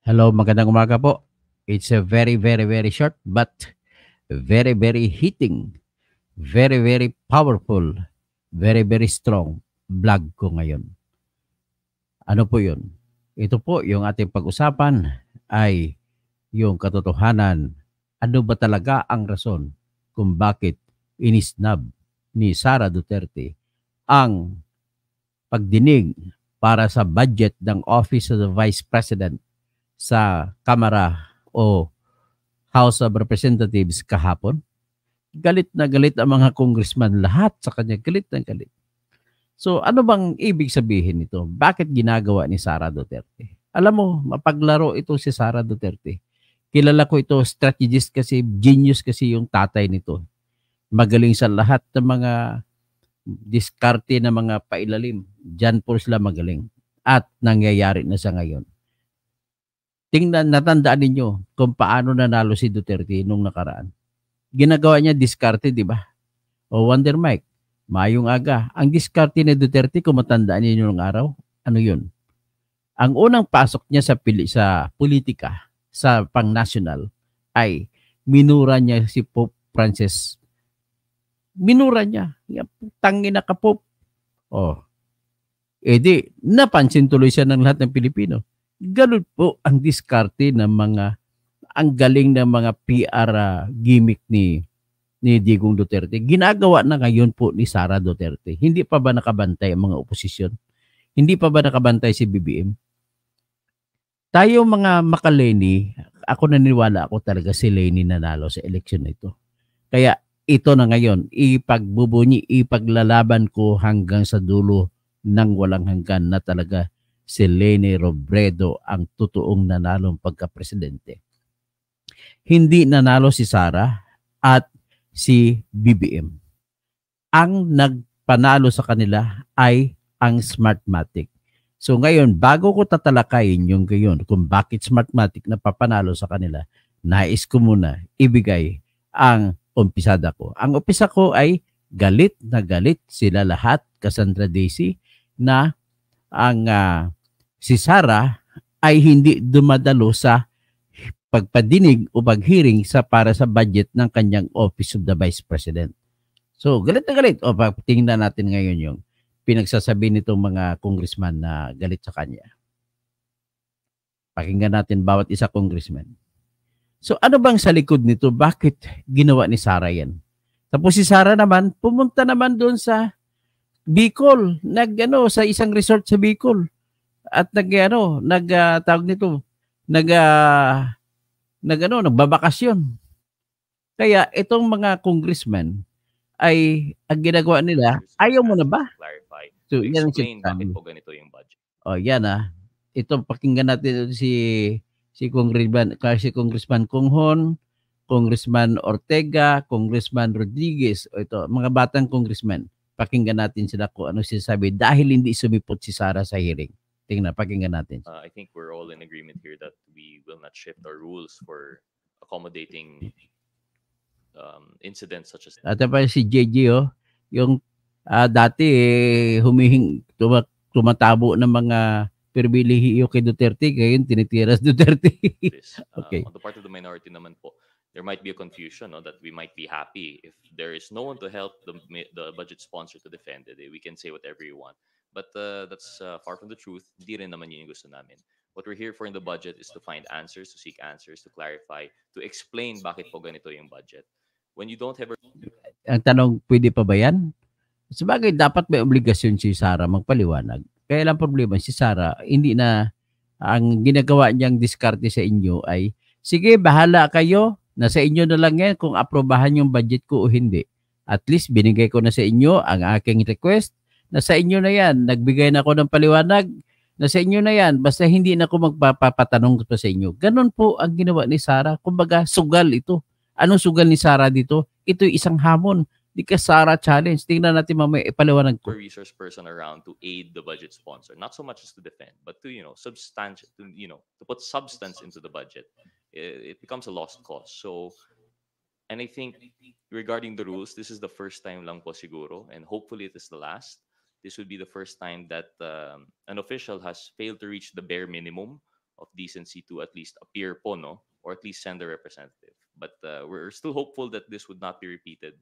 Hello, magandang umaga po. It's a very, very, very short but very, very hitting, very, very powerful, very, very strong vlog ko ngayon. Ano po yun? Ito po yung ating pag-usapan ay yung katotohanan. Ano ba talaga ang rason kung bakit inisnab ni Sara Duterte ang pagdinig para sa budget ng Office of the Vice President sa Kamara o House of Representatives kahapon? Galit na galit ang mga congressman lahat sa kanya, galit na galit. So ano bang ibig sabihin nito? Bakit ginagawa ni Sara Duterte? Alam mo, mapaglaro ito si Sara Duterte. Kilala ko ito, strategist kasi, genius kasi yung tatay nito. Magaling sa lahat ng mga diskarte na mga pailalim. Diyan po sila magaling. At nangyayari na sa ngayon. Tingnan, natandaan ninyo kung paano nanalo si Duterte nung nakaraan. Ginagawa niya diskarte, di ba? O Wonder Mike, mayong aga. Ang diskarte ni Duterte, kung matandaan niyo nung araw, ano yun? Ang unang pasok niya sa politika, sa pang-national, ay minura niya si Pope Francis. Minura niya. Tangin na ka, Pope. Oh, edi, napansin tuloy siya ng lahat ng Pilipino. Ganun po ang diskarte ng mga, ang galing ng mga PR gimmick ni Digong Duterte. Ginagawa na ngayon po ni Sara Duterte. Hindi pa ba nakabantay ang mga oposisyon? Hindi pa ba nakabantay si BBM? Tayo mga makaleni, ako naniniwala ako talaga si Leni nanalo sa eleksyon na ito. Kaya ito na ngayon, ipaglalaban ko hanggang sa dulo ng walang hanggan na talaga si Leni Robredo ang totoong nanalong pagka-presidente. Hindi nanalo si Sara at si BBM. Ang nagpanalo sa kanila ay ang Smartmatic. So ngayon, bago ko tatalakayin yung gayon kung bakit Smartmatic na papanalo sa kanila, nais ko muna ibigay ang umpisada ko. Ang umpisa ko ay galit na galit sila lahat, Cassandra Daisy, na ang si Sara ay hindi dumadalo sa pagpadinig o paghearing para sa budget ng kanyang Office of the Vice President. So, galit na galit. O, tingnan natin ngayon yung pinagsasabi nitong mga congressman na galit sa kanya. Pakinggan natin bawat isa congressman. So, ano bang sa likod nito? Bakit ginawa ni Sara yan? Tapos si Sara naman, pumunta naman doon sa Bicol, sa isang resort sa Bicol. At tawag nito, nagbabakasyon. Kaya itong mga congressman ay ang ginagawa nila, ayaw mo na ba? So, yan ang sinasabi. O, yan Ito, pakinggan natin si Congressman Conghon, Congressman Ortega, Congressman Rodriguez. O ito, mga batang congressman. Pakinggan natin sila kung ano sinasabi dahil hindi sumipot si Sara sa hearing. Tingnan, pakinggan natin. I think we're all in agreement here that we will not shift our rules for accommodating incidents such as At pa si JJ, yung dati tumatabo ng mga perbilihiyo kay Duterte, ngayon tinitiras Duterte. this. Okay. On the part of the minority naman po, there might be a confusion, no, that we might be happy if there is no one to help the budget sponsor to defend it. We can say whatever you want. But that's far from the truth. Di rin naman yun yung gusto namin. What we're here for in the budget is to find answers, to seek answers, to clarify, to explain bakit po ganito yung budget. When you don't have a... Ang tanong, pwede pa ba yan? Sabagay, dapat may obligasyon si Sara magpaliwanag. Kaya lang problema, si Sara, hindi na, ang ginagawa niyang diskarte sa inyo ay, sige, bahala kayo, nasa inyo na lang yan kung aprobahan yung budget ko o hindi. At least, binigay ko na sa inyo ang aking request, nasa inyo na yan, nagbigay na ako ng paliwanag, nasa inyo na yan, basta hindi na ako magpapatanong pa sa inyo. Ganon po ang ginawa ni Sara. Kumbaga, sugal ito. Anong sugal ni Sara dito? Ito'y isang hamon. Di ka Sara challenge. Tingnan natin mamaya ipaliwanag ko. resource person around to aid the budget sponsor, not so much as to defend, but to to put substance into the budget. It becomes a lost cause. So, and I think regarding the rules, this is the first time lang po siguro, and hopefully it is the last. This would be the first time that an official has failed to reach the bare minimum of decency to at least appear po, no, or at least send a representative. But we're still hopeful that this would not be repeated,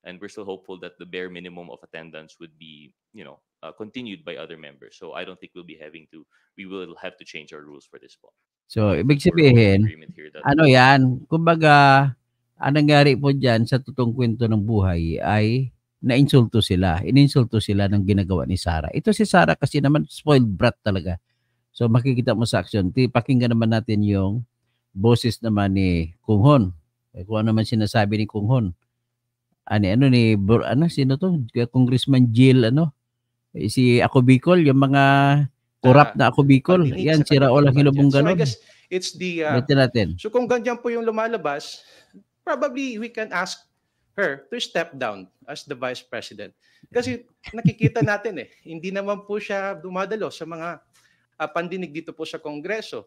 and we're still hopeful that the bare minimum of attendance would be, continued by other members. So I don't think we will have to change our rules for this po. So, I ibig think we're all in sabihin, agreement here that ano yan, kumbaga, ang nangyari po dyan sa totoong kwento ng buhay ay nainsulto sila. Ininsulto sila ng ginagawa ni Sarah. Ito si Sarah kasi naman spoiled brat talaga. So, makikita mo sa action. Pakinggan naman natin yung boses naman ni Kung Hon. Kung ano naman sinasabi ni Kung Hon. Sino to? Congressman Jill, si Ako Bicol, yung mga corrupt na Ako Bicol. Pagdinig Yan, sa si kanya Raul pong ang budget. hinubong So I ganon. guess it's the Ulitin natin. so kung ganyan po yung lumalabas, probably we can ask her to step down as the vice president. Kasi nakikita natin hindi naman po siya dumadalo sa mga pandinig dito po sa Kongreso.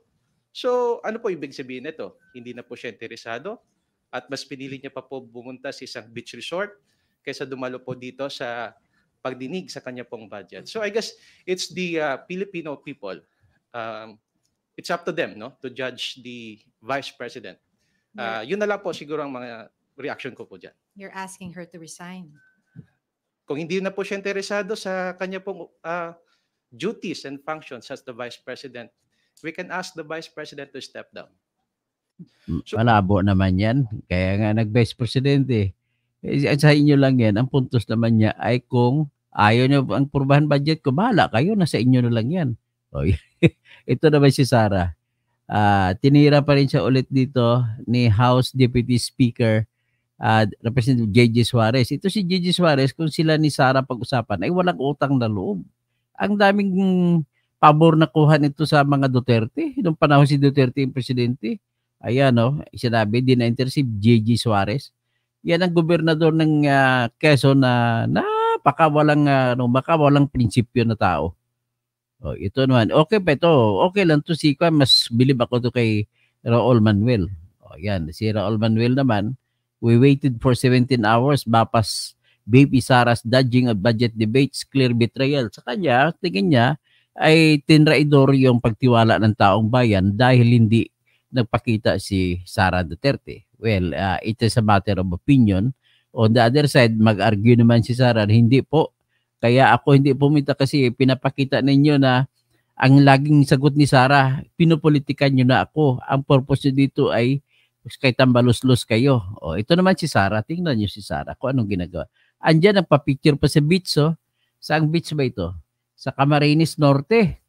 So ano po ibig sabihin nito? Hindi na po siya interesado at mas pinili niya pa po bumunta sa isang beach resort kaysa dumalo po dito sa pagdinig sa kanya pong budget. So I guess it's the Filipino people. It's up to them, no, to judge the vice president. Yun na lang po siguro ang mga reaction ko po dyan. You're asking her to resign. Kung hindi na po siya interesado sa kanya pong duties and functions as the vice president, we can ask the vice president to step down. So, Malabo naman yan. Kaya nga nag-vice president eh. Sa inyo lang yan. Ang puntos naman niya ay kung ayaw niyo ang purbahan budget ko, bahala kayo. Nasa inyo na lang yan. O, ito naman si Sarah. Tinira pa rin siya ulit dito ni House Deputy Speaker Representative J.J. Suarez. Ito si J.J. Suarez, kung sila ni Sarah pag-usapan, ay walang utang na loob. Ang daming pabor na kuha nito sa mga Duterte. Noong panahon si Duterte yung presidente. Ayan, sinabi, di na-enter si J.J. Suarez. Yan ang gobernador ng Quezon na walang prinsipyo na tao. Ito naman. Okay pa ito. Okay lang to si mas bilib ako to kay Raul Manuel. Yan. Si Raul Manuel naman, we waited for 17 hours bapas BP Sara's dodging of budget debates, clear betrayal. Sa kanya, tingin niya, ay tinraidor yung pagtiwala ng taong bayan dahil hindi nagpakita si Sara Duterte. Well, it is a matter of opinion. On the other side, mag-argue naman si Sara, hindi po. Kaya ako hindi pumunta kasi pinapakita ninyo na ang laging sagot ni Sara, pinopolitikan nyo na ako. Ang purpose nyo dito ay kay tambalos-los kayo. Ito naman si Sara. Tingnan nyo si Sara kung anong ginagawa. Andyan, nagpa-picture pa sa beach. Saang beach ba ito? Sa Camarines Norte.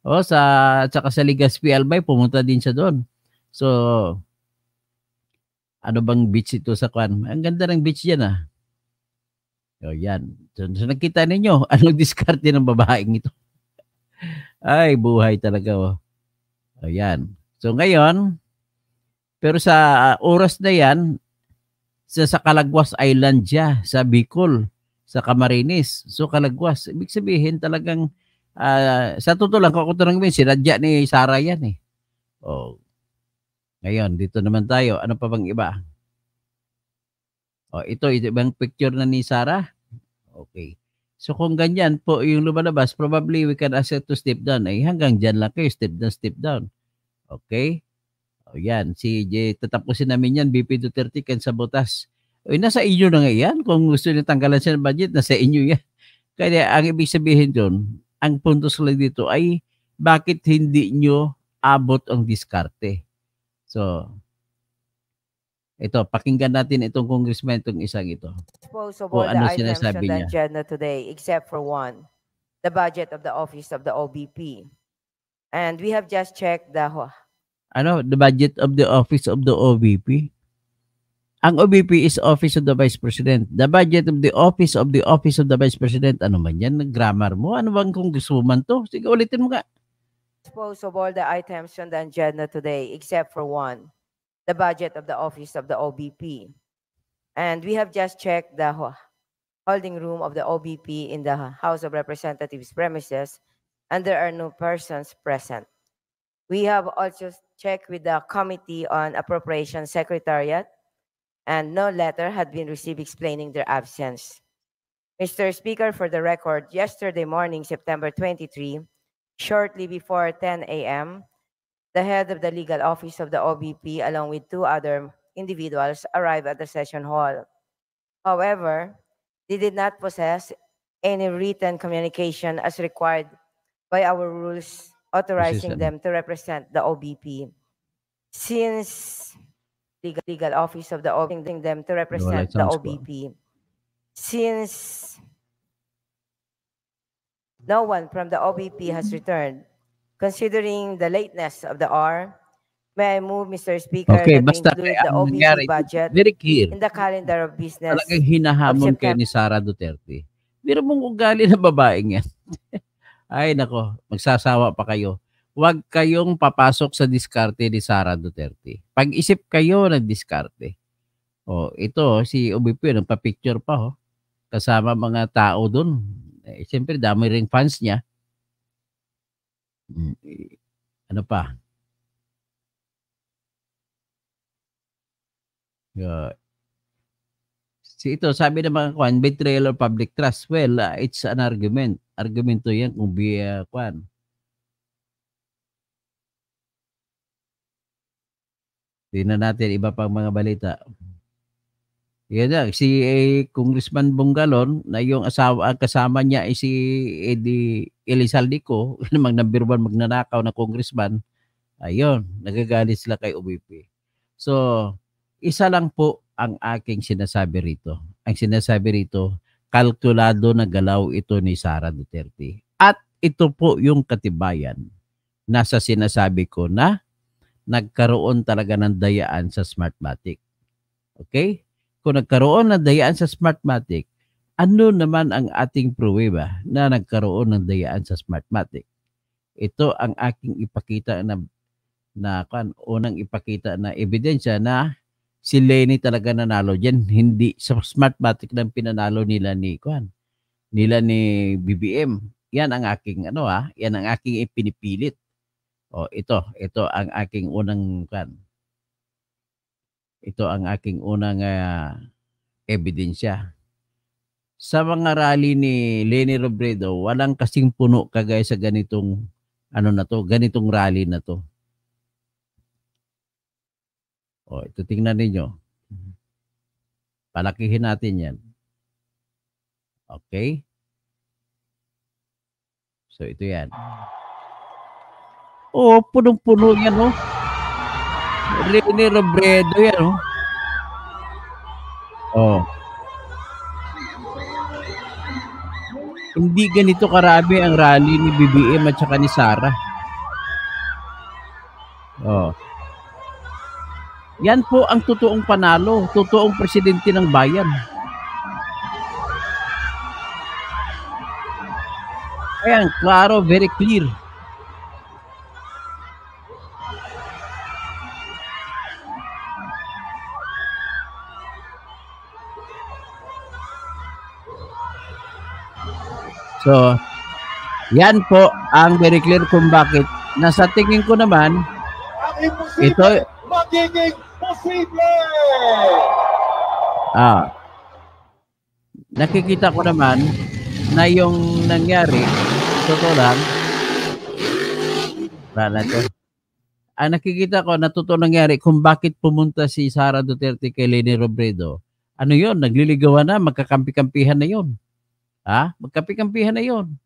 Saka sa Legazpi Albay, pumunta din siya doon. So, ano bang beach ito sa Kwan? Ang ganda ng beach yan yan. So nakita ninyo, anong diskarte ng babaeng ito? Ay, buhay talaga. Yan. So ngayon, pero sa oras na yan, sa Calagwas Island siya, sa Bicol, sa Camarines. So Calagwas, ibig sabihin talagang sa totoo lang, kung ako tanongin, sinadya ni Sara yan eh. Ngayon, dito naman tayo. Ano pa bang iba? Ito ibang picture na ni Sara. Okay. So kung ganyan po yung lumalabas, probably we can ask to step down. Hanggang dyan lang kayo, step down. Okay? Yan. Tatapusin namin yan, BP Duterte can sabotas. Nasa inyo na nga yan. Kung gusto niyo tanggalan siya ng budget, nasa inyo yan. Kaya ang ibig sabihin doon, ang punto sila dito ay bakit hindi nyo abot ang diskarte. So, ito, pakinggan natin itong congressman, itong isang ito. Disposable the items on the agenda today, except for one, the budget of the office of the OBP. And we have just checked the budget of the office of the OBP? Ang OBP is Office of the Vice President. The budget of the Office of the Vice President. Ano man yan? Grammar mo? Ano bang congresswoman to? Sige, ulitin mo nga. Dispose of all the items on the agenda today, except for one, the budget of the Office of the OBP. And we have just checked the holding room of the OBP in the House of Representatives premises, and there are no persons present. We have also checked with the Committee on Appropriations Secretariat, and no letter had been received explaining their absence. Mr. Speaker, for the record, yesterday morning, September 23, shortly before 10 a.m., the head of the legal office of the OBP, along with 2 other individuals, arrived at the session hall. However, they did not possess any written communication as required by our rules authorizing them to represent the OBP. Since legal office of the OBP them to represent the sounds ko. OBP. Since no one from the OBP has returned, considering the lateness of the hour, may I move, Mr. Speaker, Okay, that we basta include kaya the ang OBP nangyari, budget very clear. in the calendar of business Talagang hinahamon of kayo ni Sara Duterte. Biro mong ugali na babaeng yan. Ay nako, magsasawa pa kayo. Huwag kayong papasok sa diskarte ni Sara Duterte. Pag-isip kayo ng diskarte. Oh, ito si OBP nagpa-picture pa kasama mga tao doon. Siyempre dami ring fans niya. Ano pa? Ito, sabi ng mga kwan, betrayal of public trust. Well, it's an argument. Argumento yan kung kwan. Tingnan natin iba pang mga balita. Yan na, si Congressman Bungalon, na yung kasama niya ay si Eddie Elizaldico, namang number 1 magnanakaw na congressman. Ayun, nagagalit sila kay OBP. So, isa lang po ang aking sinasabi rito. Ang sinasabi rito, kalkulado na galaw ito ni Sara Duterte. At ito po yung katibayan na sa sinasabi ko na nagkaroon talaga ng dayaan sa Smartmatic. Okay? Kung nagkaroon ng dayaan sa Smartmatic, ano naman ang ating pruweba na nagkaroon ng dayaan sa Smartmatic? Ito ang aking ipakita unang ipakita na ebidensya na si Leni talaga nanalo diyan, hindi sa Smartmatic ng pinanalo nila ni BBM. Yan ang aking yan ang aking ipinipilit. Ito ang aking unang ito ang aking unang ebidensya. Sa mga rally ni Leni Robredo, walang kasing puno kagaya sa ganitong ganitong rally na to. Ito tingnan ninyo. Palakihin natin yan. Okay? So ito yan. Punong-puno yan, Leni Robredo yan, Hindi ganito karami ang rally ni BBM at saka ni Sara. Yan po ang totoong panalo, totoong presidente ng bayan. Ayan, klaro, very clear. So, yan po ang very clear kung bakit. Nasa tingin ko naman, ito magiging posible. Nakikita ko naman na yung nangyari, totoo lang, nakikita ko na totoo nangyari kung bakit pumunta si Sara Duterte kay Leni Robredo. Ano yon? Nagliligawan na, magkakampi-kampihan na yon. Magkakampi-kampihan na yon.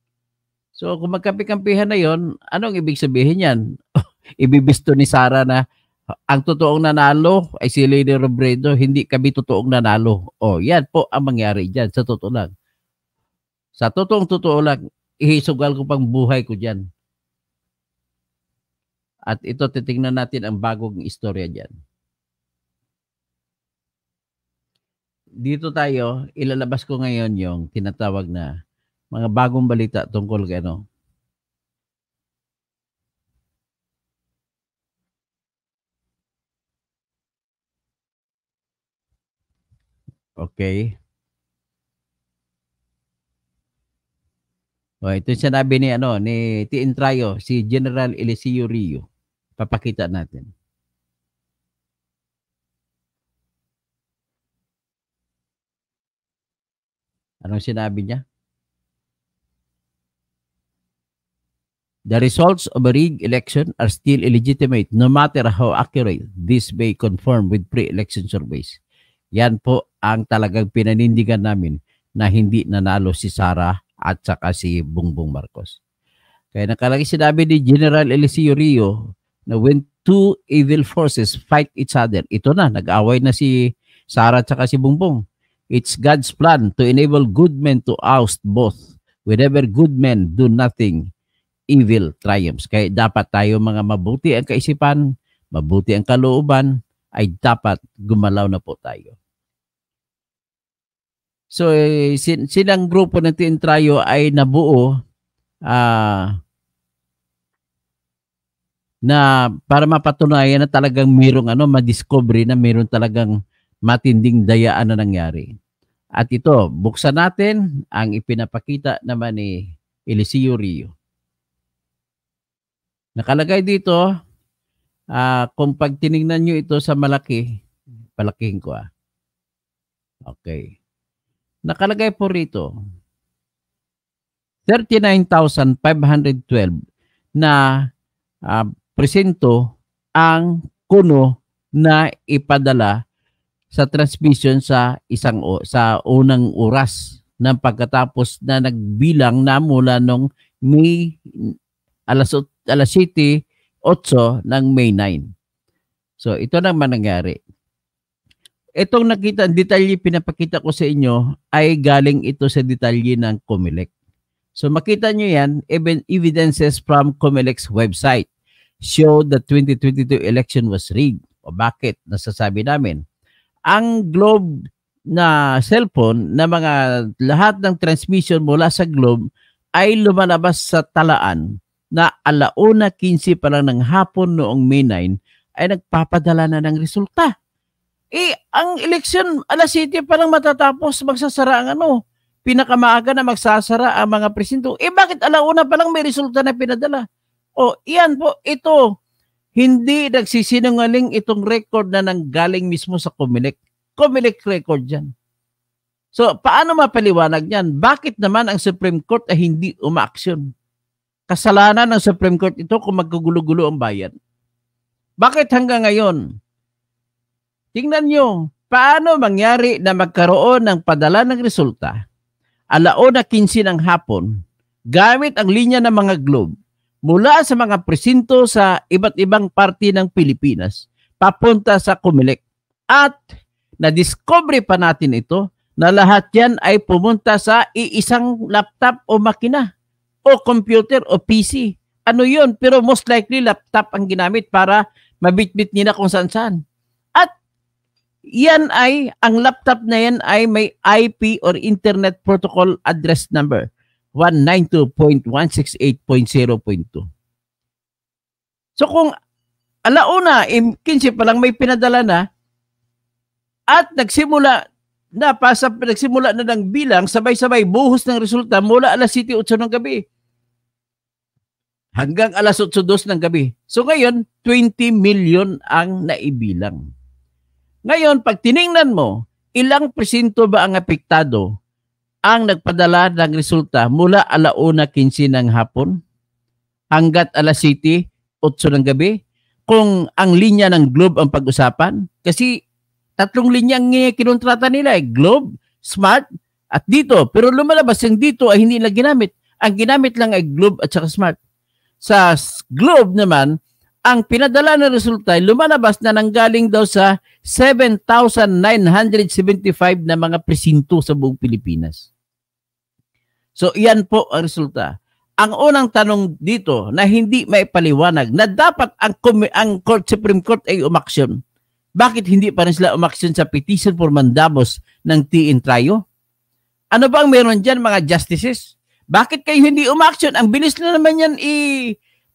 So kung magkakampi-kampihan na yon, anong ibig sabihin yan? Ibibisto ni Sara na ang totoong nanalo ay si Leni Robredo, hindi kami totoong nanalo. Yan po ang mangyari dyan, sa totoo lang. Sa totoo lang, ihisugal ko pang buhay ko dyan. At ito, titingnan natin ang bagong istorya dyan. Dito tayo, ilalabas ko ngayon yung tinatawag na mga bagong balita tungkol kay Okay. Ito sinabi ni Tientrayo, si General Eliseo Rio. Papakita natin. Anong sinabi niya? The results of a rigged election are still illegitimate no matter how accurate this may conform with pre-election surveys. Yan po ang talagang pinanindigan namin na hindi nanalo si Sara at saka si Bongbong Marcos. Kaya nakalagay sinabi ni General Eliseo Rio na when two evil forces fight each other, ito na, nag-away na si Sara at saka si Bongbong. It's God's plan to enable good men to oust both. Whenever good men do nothing, evil triumphs. Kaya dapat tayo mga mabuti ang kaisipan, mabuti ang kalooban, ay dapat gumalaw na po tayo. So, silang grupo ng Tintrayo ay nabuo na para mapatunayan na talagang mayroong madiscovery na mayroong talagang matinding dayaan na nangyari. At ito, buksan natin ang ipinapakita naman ni Eliseo Rio. Nakalagay dito, kung pag tinignan nyo ito sa malaki, palakihin ko Okay. Nakalagay po rito, 39,512 na presento ang kuno na ipadala sa transmission sa sa unang oras ng pagkatapos na nagbilang na mula nung May alas 7:08 ng May 9. So ito naman nangyari. Itong nakita, detalye pinapakita ko sa inyo ay galing ito sa detalye ng COMELEC. So makita nyo yan, evidences from COMELEC's website show the 2022 election was rigged. O bakit? Nasasabi namin. Ang Globe na cellphone na mga lahat ng transmission mula sa Globe ay lumalabas sa talaan na 1:15 pa lang ng hapon noong May 9 ay nagpapadala na ng resulta. Ang eleksyon, 7:00 pa lang matatapos, magsasara ang pinakamaaga na magsasara ang mga presinto. Bakit 1:00 pa lang may resulta na pinadala? Iyan po, ito. Hindi nagsisinungaling itong record na nanggaling mismo sa COMELEC. COMELEC record yan. So, paano mapaliwanag yan? Bakit naman ang Supreme Court ay hindi umaaksyon? Kasalanan ng Supreme Court ito kung maggugulo-gulo ang bayan. Bakit hanggang ngayon? Tingnan nyo, paano mangyari na magkaroon ng padala ng resulta 1:15 ng hapon gamit ang linya ng mga Globe mula sa mga presinto sa iba't ibang parte ng Pilipinas papunta sa COMELEC. At na-discover pa natin ito na lahat yan ay pumunta sa iisang laptop o makina o computer o PC. Ano yun? Pero most likely laptop ang ginamit para mabitbit nila kung saan-saan. At yan ay, ang laptop na yan ay may IP or Internet Protocol Address Number 192.168.0.2. So kung 1:15 pa lang may pinadala na at nagsimula na ng bilang, sabay-sabay buhos ng resulta mula 7:08 ng gabi hanggang 8:02 ng gabi. So ngayon, 20 million ang naibilang. Ngayon, pag tiningnan mo, ilang presinto ba ang apektado ang nagpadala ng resulta mula 1:15 ng hapon hanggat 7:08 ng gabi? Kung ang linya ng Globe ang pag-usapan, kasi 3 linya ang kinontrata nila, Globe, Smart, at dito. Pero lumalabas yung dito ay hindi nila ginamit. Ang ginamit lang ay Globe at saka Smart. Sa Globe naman, ang pinadala ng resulta ay lumalabas na nanggaling daw sa 7,975 na mga presinto sa buong Pilipinas. So, iyan po ang resulta. Ang unang tanong dito na hindi maipaliwanag na dapat ang Supreme Court ay umaksyon. Bakit hindi pa rin sila umaksyon sa petition for mandamus ng Tintrayo? Ano ba ang meron dyan, mga justices? Bakit kayo hindi umaksyon? Ang bilis na naman yan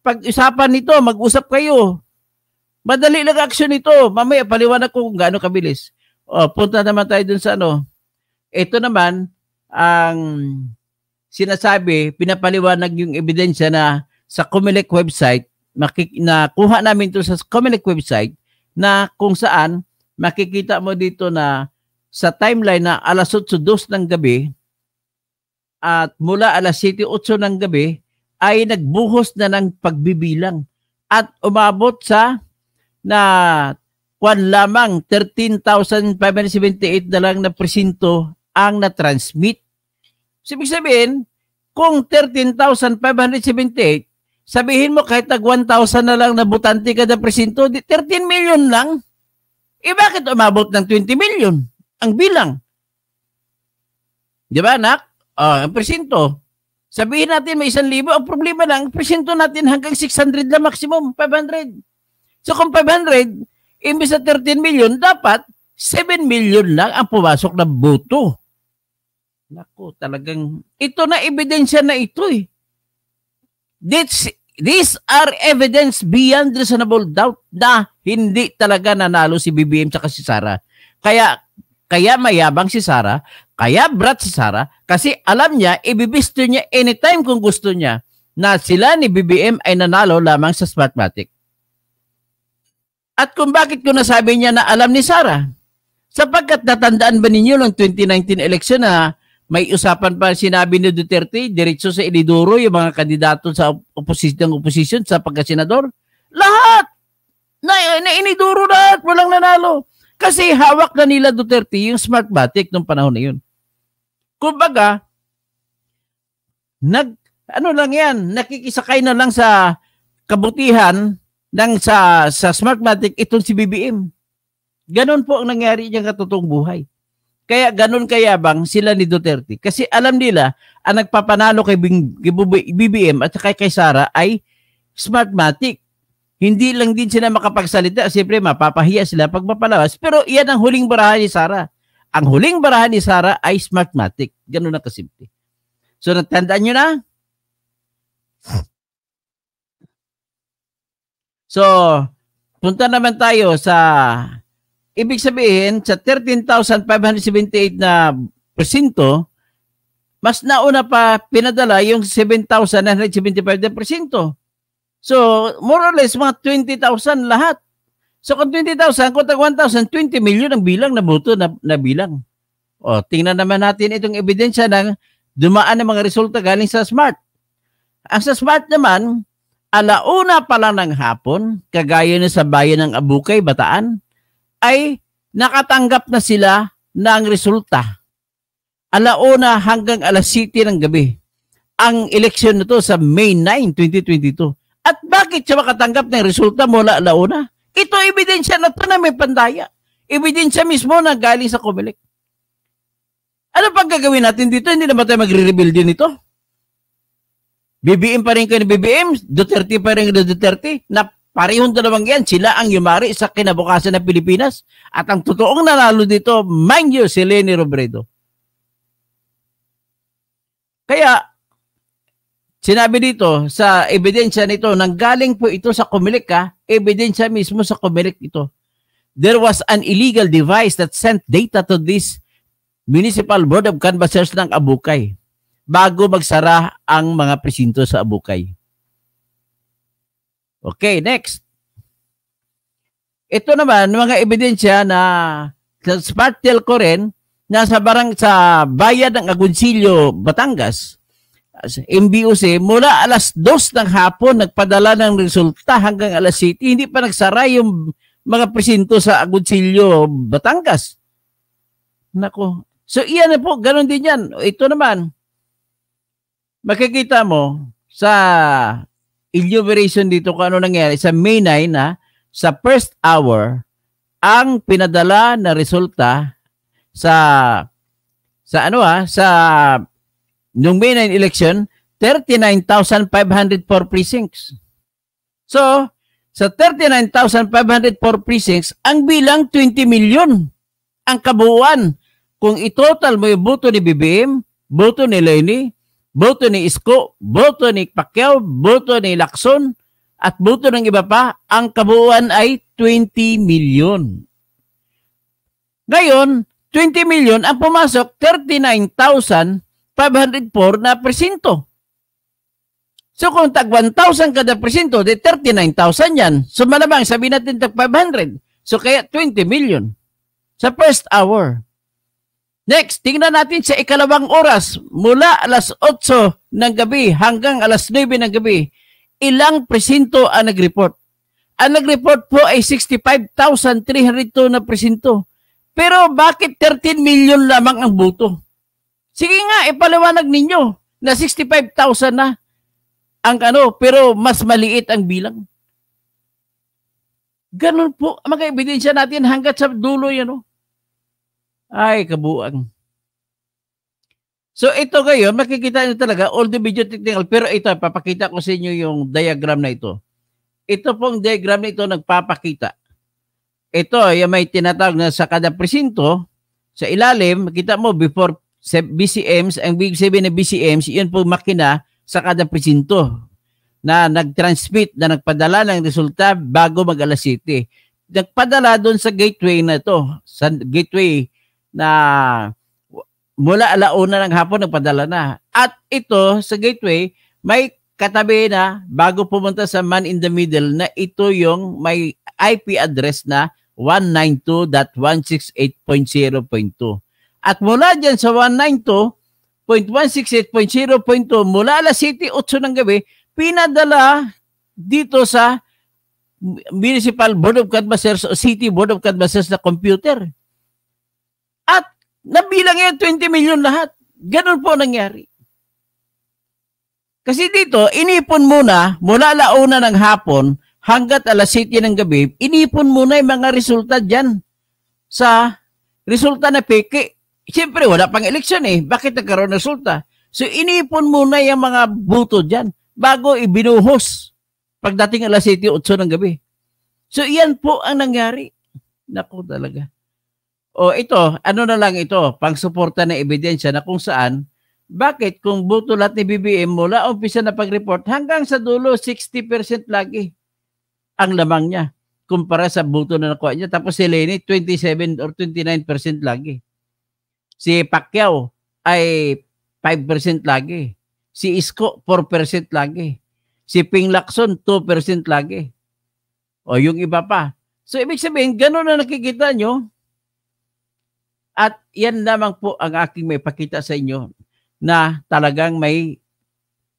pag-usapan nito, mag-usap kayo. Madali lang action ito. Mamaya paliwanag ko kung gaano kabilis. Punta naman tayo dun sa Ito naman, ang sinasabi, pinapaliwanag yung ebidensya na sa COMELEC website, nakuha namin ito sa COMELEC website, na kung saan makikita mo dito na sa timeline na 8:02 ng gabi at mula 7:08 ng gabi ay nagbuhos na ng pagbibilang at umabot sa na kwan lamang 13,578 na lang na presinto ang na-transmit. So, ibig sabihin, kung 13,578, sabihin mo kahit nag 1,000 na lang na butante kada presinto, 13 million lang. Eh bakit umabot ng 20 million ang bilang? Di ba, anak? Ang presinto. Sabihin natin may 1,000. Ang problema lang, presinto natin hanggang 600 na maximum, 500. So kung 500, imbis na 13 million, dapat 7 million lang ang pumasok na boto. Naku, talagang, ito na ebidensya na ito eh. These are evidence beyond reasonable doubt na hindi talaga nanalo si BBM at si Sara. Kaya mayabang si Sara, kaya brat si Sara, kasi alam niya, ibibisto niya anytime kung gusto niya na sila ni BBM ay nanalo lamang sa Smartmatic. At kung bakit ko nasabi niya na alam ni Sara, sapagkat natandaan ba ninyo noong 2019 election na may usapan pa sinabi ni Duterte, diretso sa iniduro yung mga kandidato sa opposition sa pagkasenador? Lahat! Na iniduro lahat, walang nanalo. Kasi hawak na nila Duterte yung Smartmatic nung panahon na yun. Kumbaga, nakikisakay na lang sa kabutihan ng sa Smartmatic itong si BBM. Ganon po ang nangyari niyang katotoong buhay. Kaya ganon kayabang sila ni Duterte. Kasi alam nila, ang nagpapanalo kay BBM at kay Sara ay Smartmatic. Hindi lang din sila makapagsalita. Siyempre, mapapahiya sila pag mapalabas. Pero iyan ang huling barahan ni Sara. Ang huling barahan ni Sara ay Smartmatic. Ganun na kasimple. So, natandaan nyo na? So, punta naman tayo sa, ibig sabihin, sa 13,578 na presinto, mas nauna pa pinadala yung 7,975 na presinto. So, more or less, mga 20,000 lahat. So, kung 20,000, kung tag 1,000, 20 million ang bilang na boto na bilang. O, tingnan naman natin itong ebidensya ng dumaan ng mga resulta galing sa Smart. Ang sa Smart naman, alauna pa lang ng hapon, kagaya na sa bayan ng Abukay, Bataan, ay nakatanggap na sila ng resulta. Alauna hanggang alas 7 ng gabi. Ang eleksyon nito sa May 9, 2022. At bakit siya makatanggap ng resulta mula alauna? Ito ebidensya na ito na may pandaya. Ebidensya mismo na galing sa COMELEC. Ano pang gagawin natin dito? Hindi naman tayo magre-rebuild din ito. BBM pa rin kayo ni BBM, Duterte pa rin kayo ni Duterte, na parehong dalawang yan, sila ang yumari sa kinabukasan ng Pilipinas. At ang totoong nanalo dito, mind you, si Leni Robredo. Kaya, sinabi dito sa ebidensya nito, nanggaling po ito sa COMELEC ebidensya mismo sa COMELEC ito. There was an illegal device that sent data to this Municipal Board of Canvassers ng Abukay bago magsara ang mga presinto sa Abukay. Okay, next. Ito naman, mga ebidensya na sa Smart Telco rin, nasa sa bayan ng Agoncillo, Batangas, MBOC, mula alas 2 ng hapon nagpadala ng resulta hanggang alas 7. Hindi pa nagsara yung mga presinto sa Agoncillo, Batangas. Nako. So, iyan na po. Ganon din yan. Ito naman, makikita mo sa enumeration dito kung ano nangyari sa May 9 sa first hour, ang pinadala na resulta sa nung May 9 election, 39,504 precincts. So, sa 39,504 precincts, ang bilang 20 million ang kabuuan. Kung itotal mo yung boto ni BBM, boto ni Leni, boto ni Isko, boto ni Pacquiao, boto ni Lacson, at boto ng iba pa, ang kabuuan ay 20 million. Ngayon, 20 million ang pumasok, 39,504 na presinto. So kung tag 1,000 kada presinto, di 39,000 yan. So malamang sabihin natin tag 500. So kaya 20 million sa first hour. Next, tingnan natin sa ikalawang oras, mula alas 8 ng gabi hanggang alas 9 ng gabi, ilang presinto ang nag-report. Ang nag-report po ay 65,302 na presinto. Pero bakit 13 million lamang ang boto? Sige nga, ipaliwanag ninyo na 65,000 na ang pero mas maliit ang bilang. Ganun po, mga ebidensya natin hanggat sa dulo yan. Ay, kabuang. So ito ngayon, makikita nyo talaga, all the video technical, pero ito, papakita ko sa inyo yung diagram na ito. Ito pong diagram na ito nagpapakita. Ito, yung may tinatawag na sa kada presinto, sa ilalim, makita mo, before BCMs, ang big sabihin na BCMs, yun po makina sa kada presinto na nag-transmit, na nagpadala ng resulta bago mag-alas 7. Nagpadala doon sa gateway na ito, sa gateway na mula alauna ng hapon nagpadala na. At ito, sa gateway, may katabi na bago pumunta sa man in the middle na ito yung may IP address na 192.168.0.2. At mula dyan sa 192.168.0.2, mula alas 7:08 ng gabi, pinadala dito sa Municipal Board of Canvassers o City Board of Canvassers na computer. At nabilang yan 20 million lahat. Ganun po nangyari. Kasi dito, inipon muna, mula alauna ng hapon hanggat alas 7 ng gabi, inipon muna yung mga resulta dyan sa resulta na peke. Siyempre, wala pang eleksyon Bakit nagkaroon ng resulta? So, inipon muna yung mga buto dyan bago ibinuhos pagdating alas 7:08 ng gabi. So, iyan po ang nangyari. Naku talaga. O ito, ano na lang ito, pang-suporta na ebidensya na kung saan, bakit kung buto lahat ni BBM mula umpisa na pag-report hanggang sa dulo 60% lagi ang lamang niya kumpara sa buto na nakuha niya. Tapos si Lenny 27 or 29% lagi. Si Pacquiao ay 5% lagi. Si Isko 4% lagi. Si Ping Lacson 2% lagi. O yung iba pa. So ibig sabihin, gano'n na nakikita nyo. At yan lamang po ang aking may pakita sa inyo na talagang may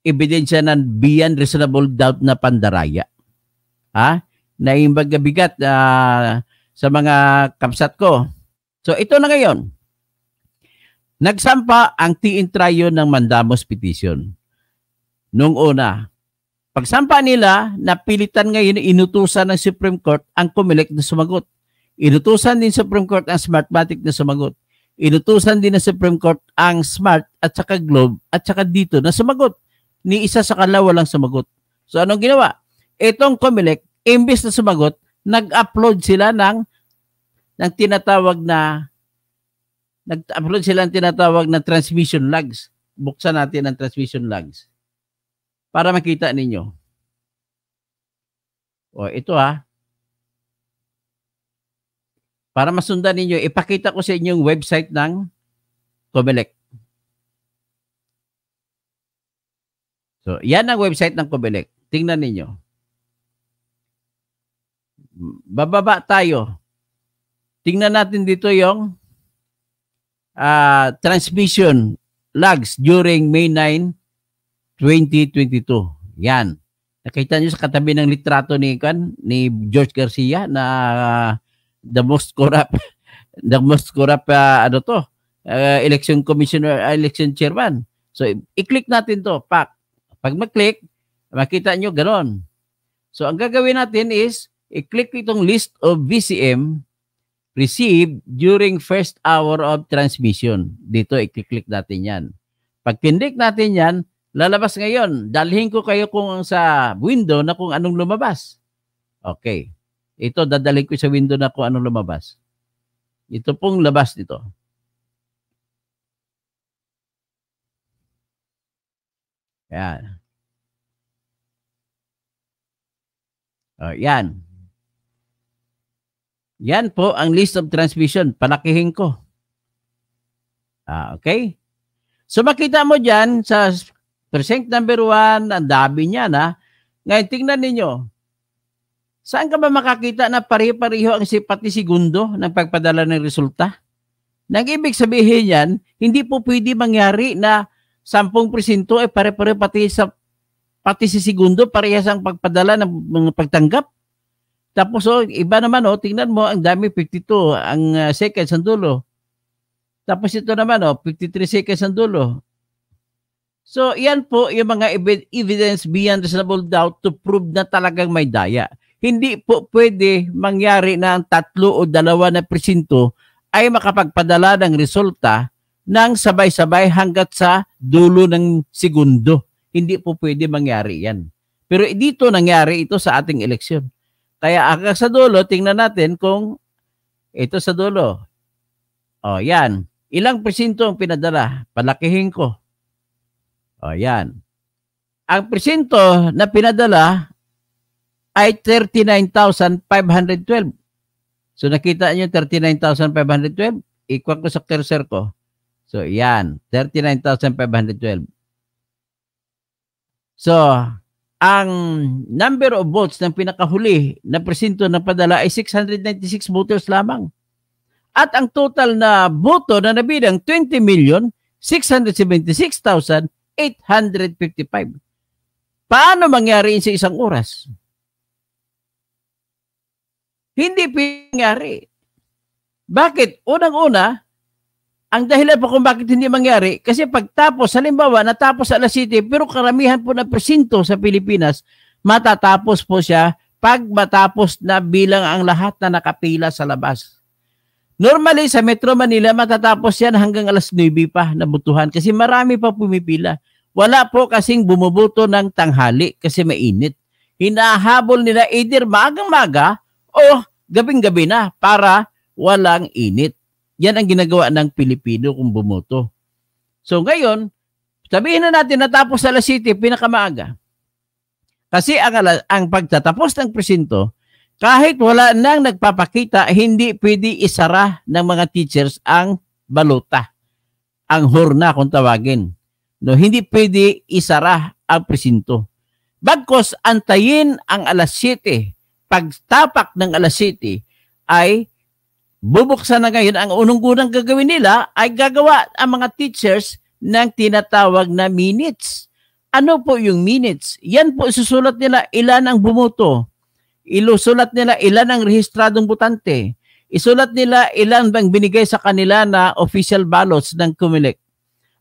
ebidensya ng beyond reasonable doubt na pandaraya. Na yung bigat sa mga kapsat ko. So ito na ngayon. Nagsampa ang tiin trio ng mandamus petition. Nung una, pagsampa nila, napilitan ngayon inutusan ng Supreme Court ang COMELEC na sumagot. Inutusan din Supreme Court ang Smartmatic na sumagot. Inutusan din ng Supreme Court ang Smart at saka Globe at saka dito na sumagot. Ni isa sa kanila walang sumagot. So anong ginawa? Itong COMELEC, imbes na sumagot, nag-upload sila ng tinatawag na transmission logs. Buksan natin ang transmission logs para makita ninyo. O ito para masundan ninyo, ipakita ko sa inyo yung website ng COMELEC. So, yan ang website ng COMELEC. Tingnan ninyo. Bababa tayo. Tingnan natin dito yung transmission logs during May 9, 2022. Yan. Nakita nyo sa katabi ng litrato ni George Garcia na the most corrupt election commissioner, election chairman. So i-click natin to, Pag mag-click, makita nyo ganon. So ang gagawin natin is i-click itong list of VCM received during first hour of transmission. Dito i-click natin yan. Pag pindik natin yan, lalabas ngayon. Dalhin ko kayo kung sa window na kung anong lumabas. Okay. Ito, dadalhin ko sa window na kung anong lumabas. Ito pong labas nito. Yan. Yan. Yan po ang list of transmission. Palakihin ko. Okay? So makita mo dyan sa precinct number 1, ang dami niya na. Ngayon, tingnan ninyo. Saan ka ba makakita na pare-pareho ang pati segundo ng pagpadala ng resulta? Nang ibig sabihin yan, hindi po pwede mangyari na 10 presinto ay pare-pare pati si segundo parehas ang pagpadala ng mga pagtanggap. Tapos iba naman tingnan mo ang dami 52 ang seconds ang dulo. Tapos ito naman 53 seconds ang dulo. So yan po yung mga evidence beyond reasonable doubt to prove na talagang may daya. Hindi po pwede mangyari na ang 3 o 2 na presinto ay makapagpadala ng resulta ng sabay-sabay hanggat sa dulo ng segundo. Hindi po pwede mangyari yan. Pero dito nangyari ito sa ating eleksyon. Kaya hanggang sa dulo, tingnan natin kung ito sa dulo. Yan. Ilang presinto ang pinadala? Palakihin ko. Yan. Ang presinto na pinadala ay 39,512. So nakita niyo 39,512? Equal ko sa cursor ko. So yan, 39,512. So, ang number of votes ng pinakahuli na presinto na padala ay 696 voters lamang. At ang total na boto na nabilang 20,676,855. Paano mangyari sa isang oras? Hindi mangyari. Bakit? Unang-una, ang dahilan po kung bakit hindi mangyari, kasi pagtapos, halimbawa, natapos alas 7, pero karamihan po na presinto sa Pilipinas, matatapos po siya pag matapos na bilang ang lahat na nakapila sa labas. Normally, sa Metro Manila, matatapos yan hanggang alas 9 pa na butuhan kasi marami pa pumipila. Wala po kasing bumubuto ng tanghali kasi mainit. Hinahabol nila either magang-maga o gabing-gabi na para walang init. Yan ang ginagawa ng Pilipino kung bumoto. So ngayon, sabihin na natin natapos sa alas 7, pinakamaaga. Kasi ang pagtatapos ng presinto, kahit wala nang nagpapakita, hindi pwede isara ng mga teachers ang balota. Ang hurna kung tawagin. No, hindi pwede isara ang presinto. Bagkos antayin ang alas 7. Pagtapak ng alas 7 ay bubuksan na ngayon. Ang unang-unang gagawin nila ay gagawa ang mga teachers ng tinatawag na minutes. Ano po yung minutes? Yan po isusulat nila ilan ang bumoto. Ilusulat nila ilan ang rehistradong botante. Isulat nila ilan bang binigay sa kanila na official ballots ng COMELEC.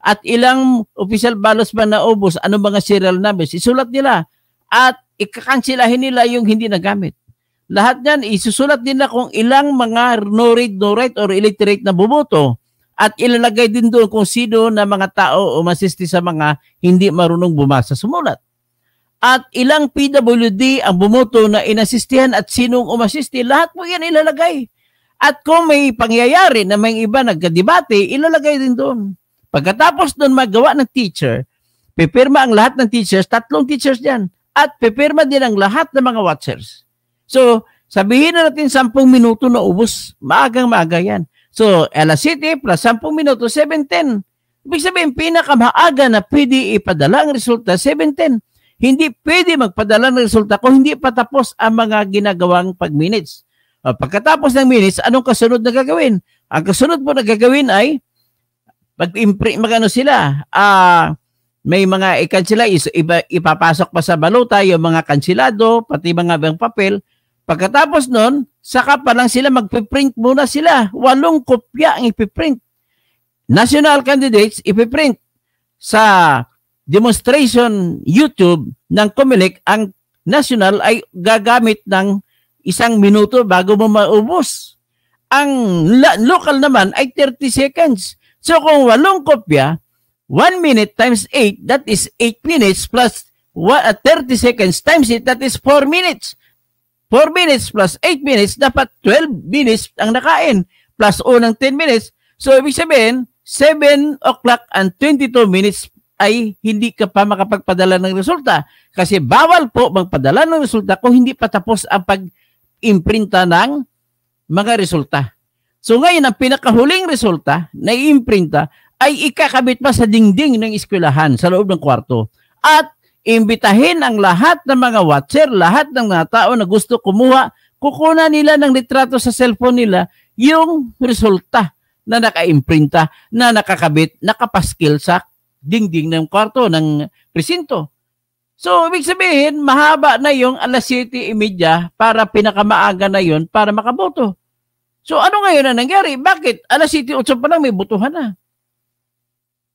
At ilang official ballots ba naubos, ano mga serial numbers, isulat nila. At ikakansilahin nila yung hindi nagamit. Lahat yan, isusulat nila kung ilang mga no-read, no-write or illiterate na bumoto. At ilalagay din doon kung sino na mga tao umasisti sa mga hindi marunong bumasa sumulat. At ilang PWD ang bumoto na inasistihan at sinong umasisti, lahat po yan ilalagay. At kung may pangyayari na may iba nagkadebate, ilalagay din doon. Pagkatapos doon magawa ng teacher, pipirma ang lahat ng teachers, 3 teachers dyan, at pipirma din ang lahat ng mga watchers. So, sabihin na natin 10 minuto na ubos, maagang-maaga yan. So, alas 7 plus 10 minuto, 7:10. Ibig sabihin, pinakamaaga na pwede ipadala ang resulta, 7:10. Hindi pwede magpadala ng resulta kung hindi patapos ang mga ginagawang pag-minutes. Pagkatapos ng minutes, anong kasunod na gagawin? Ang kasunod po na gagawin ay magano sila, may mga ikansila, ipapasok pa sa baluta yung mga kansilado, pati mga bang papel. Pagkatapos nun, saka pa lang sila magpiprint muna sila. 8 kopya ang ipiprint. National candidates, ipiprint. Sa demonstration YouTube ng COMELEC, ang national ay gagamit ng 1 minuto bago mo maubos. Ang local naman ay 30 seconds. So kung 8 kopya, 1 minute times 8, that is 8 minutes plus 30 seconds times it, that is 4 minutes. 4 minutes plus 8 minutes, dapat 12 minutes ang nakain plus unang 10 minutes. So ibig sabihin, 7 o'clock and 22 minutes ay hindi ka pa makapagpadala ng resulta. Kasi bawal po magpadala ng resulta kung hindi pa tapos ang pag-imprinta ng mga resulta. So ngayon, ang pinakahuling resulta na i-imprinta ay ikakabit pa sa dingding ng eskwelahan sa loob ng kwarto. At imbitahin ang lahat ng mga watcher, lahat ng mga tao na gusto kumuha, kukunan nila ng litrato sa cellphone nila yung resulta na naka-imprinta, na nakakabit, nakapaskil sa dingding ng kwarto ng presinto. So, ibig sabihin, mahaba na yung 7:30 para pinakamaaga na yun para makaboto. So, ano ngayon na nangyari? Bakit? 7:08 pa lang may botohan na.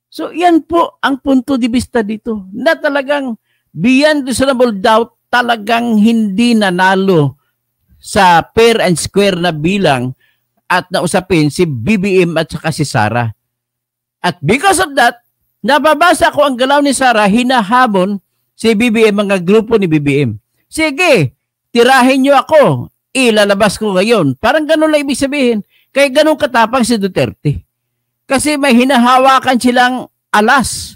So, yan po ang punto de vista dito. Na talagang beyond reasonable doubt, talagang hindi nanalo sa fair and square na bilang at nausapin si BBM at saka si Sara. At because of that, nababasa ko ang galaw ni Sara, hinahamon si BBM, mga grupo ni BBM. Sige, tirahin nyo ako, ilalabas ko ngayon. Parang ganun lang ibig sabihin. Kaya ganun katapang si Duterte. Kasi may hinahawakan silang alas.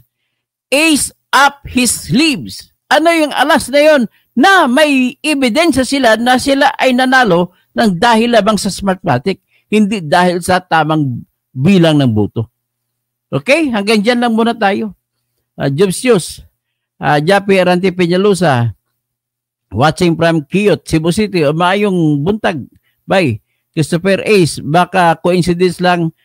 Ace up his sleeves. Ano yung alas na yon? Na may ebidensya sila na sila ay nanalo ng dahil labang sa Smartmatic, hindi dahil sa tamang bilang ng boto. Okay? Hanggang dyan lang muna tayo. Jobs, Japi Arante Peñalosa, watching from Kiyot, Cebu City, maayong buntag. Bye. Christopher Ace, baka coincidence lang,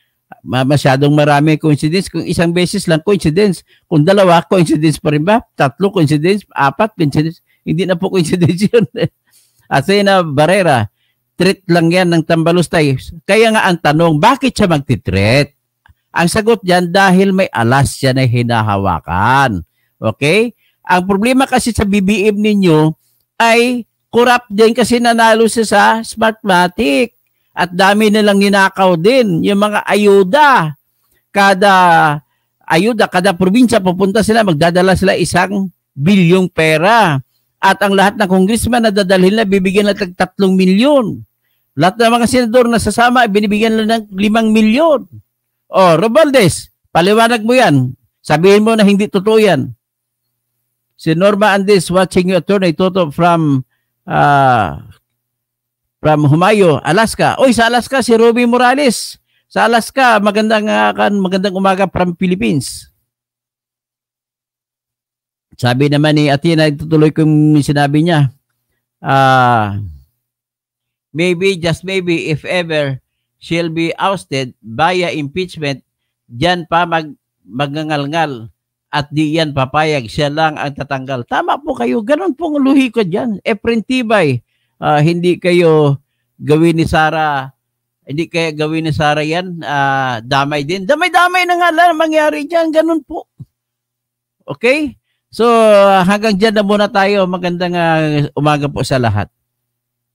masyadong marami coincidence. Kung isang beses lang, coincidence. Kung dalawa, coincidence pa rin ba? 3, coincidence. 4, coincidence. Hindi na po coincidence yun. Athena Barrera, treat lang yan ng Tambalustay. Kaya nga ang tanong, bakit siya magtitreat? Ang sagot dyan, dahil may alas siya na hinahawakan. Okay? Ang problema kasi sa BBM ninyo ay corrupt din kasi nanalo siya sa Smartmatic. At dami nilang ninakaw din. Yung mga ayuda. Kada probinsya pupunta sila, magdadala sila 1 bilyong pera. At ang lahat ng congressman na dadalhin na, bibigyan na ng 3 milyon. Lahat ng mga senador na sasama, binibigyan na ng 5 milyon. Oh, Robaldes, paliwanag mo yan. Sabihin mo na hindi totoo yan. Si Norma Andes, watching you, Attorney Toto from Humayo, Alaska. Oy, sa Alaska, si Ruby Morales. Sa Alaska, magandang umaga from Philippines. Sabi naman ni Athena, tutuloy ko yung sinabi niya. Maybe, just maybe, if ever, she'll be ousted via impeachment, diyan pa magngangal-ngal. At di yan papayag, siya lang ang tatanggal. Tama po kayo, ganun pong luhi ko dyan. Efren Tibay, hindi kayo gawin ni Sara yan, damay din. Damay-damay na nga lang mangyari dyan, ganun po. Okay? So, hanggang dyan na muna tayo. Magandang umaga po sa lahat.